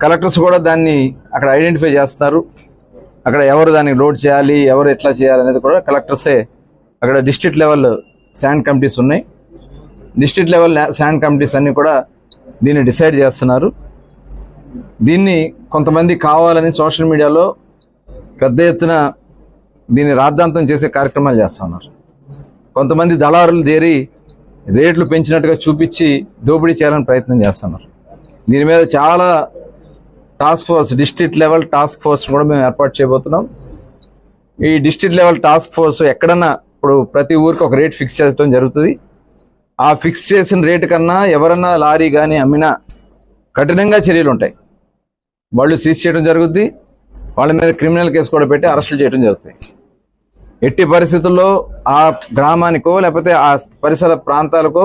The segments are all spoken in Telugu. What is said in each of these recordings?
కలెక్టర్స్ కూడా దాన్ని అక్కడ ఐడెంటిఫై చేస్తున్నారు. అక్కడ ఎవరు దాన్ని లోడ్ చేయాలి, ఎవరు ఎట్లా చేయాలి అనేది కూడా కలెక్టర్సే. అక్కడ డిస్ట్రిక్ట్ లెవెల్ శాండ్ కమిటీస్ ఉన్నాయి. డిస్ట్రిక్ట్ లెవెల్ శాండ్ కమిటీస్ అన్ని కూడా దీన్ని డిసైడ్ చేస్తున్నారు. దీన్ని కొంతమంది కావాలని సోషల్ మీడియాలో పెద్ద ఎత్తున దీన్ని రాద్ధాంతం చేసే కార్యక్రమాలు చేస్తూ ఉన్నారు. కొంతమంది దళారులు చేరి రేట్లు పెంచినట్టుగా చూపించి దోపిడీ చేయాలని ప్రయత్నం చేస్తున్నారు. దీని మీద చాలా task force, district level task force కూడా మేము ఏర్పాటు చేయబోతున్నాం. ఈ డిస్ట్రిక్ట్ లెవెల్ టాస్క్ ఫోర్స్ ఎక్కడన్నా ఇప్పుడు ప్రతి ఊరికి ఒక రేట్ ఫిక్స్ చేయడం జరుగుతుంది. ఆ ఫిక్స్ చేసిన రేటు కన్నా ఎవరన్నా లారీ కానీ అమ్మినా కఠినంగా చర్యలు ఉంటాయి. వాళ్ళు సీజ్ చేయడం జరుగుద్ది. వాళ్ళ మీద క్రిమినల్ కేసు కూడా పెట్టి అరెస్టులు చేయడం జరుగుతాయి. ఎట్టి పరిస్థితుల్లో ఆ గ్రామానికో లేకపోతే ఆ పరిసర ప్రాంతాలకో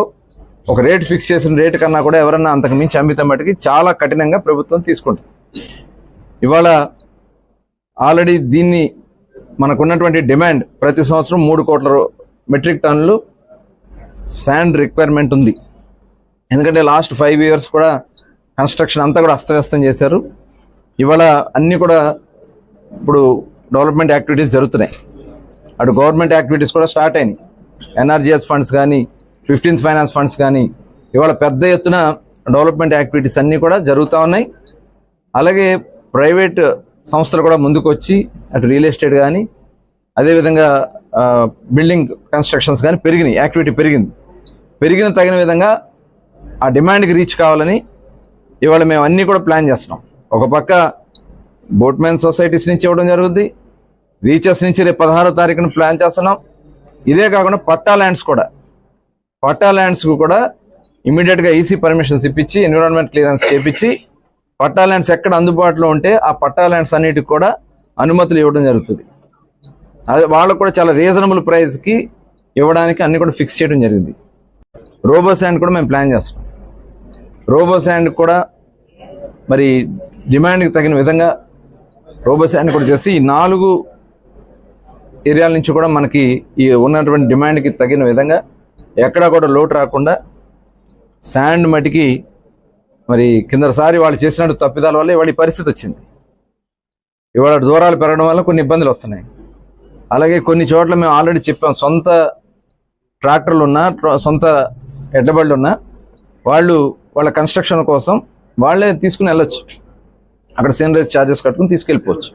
ఒక రేట్ ఫిక్స్ చేసిన రేటు కన్నా కూడా ఎవరన్నా అంతకు మించి అమ్మితే మటుకి చాలా కఠినంగా ప్రభుత్వం తీసుకుంటుంది. ఇవాళ ఆల్రెడీ దీన్ని మనకున్నటువంటి డిమాండ్ ప్రతి సంవత్సరం 3 కోట్ల మెట్రిక్ టన్నులు శాండ్ రిక్వైర్మెంట్ ఉంది. ఎందుకంటే లాస్ట్ 5 years కూడా కన్స్ట్రక్షన్ అంతా కూడా అస్తవ్యస్తం చేశారు. ఇవాళ అన్నీ కూడా ఇప్పుడు డెవలప్మెంట్ యాక్టివిటీస్ జరుగుతున్నాయి. అటు గవర్నమెంట్ యాక్టివిటీస్ కూడా స్టార్ట్ అయినాయి. ఎన్ఆర్జీఎస్ ఫండ్స్ కానీ 15th ఫైనాన్స్ ఫండ్స్ కానీ ఇవాళ పెద్ద ఎత్తున డెవలప్మెంట్ యాక్టివిటీస్ అన్నీ కూడా జరుగుతూ ఉన్నాయి. అలాగే ప్రైవేట్ సంస్థలు కూడా ముందుకు వచ్చి అటు రియల్ ఎస్టేట్ కానీ అదేవిధంగా బిల్డింగ్ కన్స్ట్రక్షన్స్ కానీ పెరిగినాయి. యాక్టివిటీ పెరిగిన తగిన విధంగా ఆ డిమాండ్కి రీచ్ కావాలని ఇవాళ మేము అన్నీ కూడా ప్లాన్ చేస్తున్నాం. ఒక పక్క బోట్మెన్ సొసైటీస్ నుంచి ఇవ్వడం జరుగుద్ది. రీచెస్ నుంచి రేపు 16వ తారీఖున ప్లాన్ చేస్తున్నాం. ఇదే కాకుండా పట్టా ల్యాండ్స్కు కూడా ఇమీడియట్గా ఈసీ పర్మిషన్స్ ఇప్పించి ఎన్విరాన్మెంట్ క్లియరెన్స్ చేపించి పట్టా ల్యాండ్స్ ఎక్కడ అందుబాటులో ఉంటే ఆ పట్టా ల్యాండ్స్ అన్నిటికి కూడా అనుమతులు ఇవ్వడం జరుగుతుంది. అదే వాళ్ళకు కూడా చాలా రీజనబుల్ ప్రైస్కి ఇవ్వడానికి అన్ని కూడా ఫిక్స్ చేయడం జరిగింది. రోబో శాండ్ కూడా మేము ప్లాన్ చేస్తాం. రోబో శాండ్ కూడా మరి డిమాండ్కి తగిన విధంగా రోబో శాండ్ కూడా చేసి ఈ 4 ఏరియాల నుంచి కూడా మనకి ఈ ఉన్నటువంటి డిమాండ్కి తగిన విధంగా ఎక్కడా కూడా లోటు రాకుండా శాండ్ మట్టికి మరి కిందసారి వాళ్ళు చేసినట్టు తప్పిదాల వల్ల ఇవాళ ఈ పరిస్థితి వచ్చింది. ఇవాళ దూరాలు పెరగడం వల్ల కొన్ని ఇబ్బందులు వస్తున్నాయి. అలాగే కొన్ని చోట్ల మేము ఆల్రెడీ చెప్పాం, సొంత ట్రాక్టర్లు ఉన్నా సొంత ఎడ్లబళ్ళు ఉన్నా వాళ్ళ కన్స్ట్రక్షన్ కోసం వాళ్ళే తీసుకుని వెళ్ళొచ్చు. అక్కడ సీనరేజ్ ఛార్జెస్ కట్టుకుని తీసుకెళ్ళిపోవచ్చు.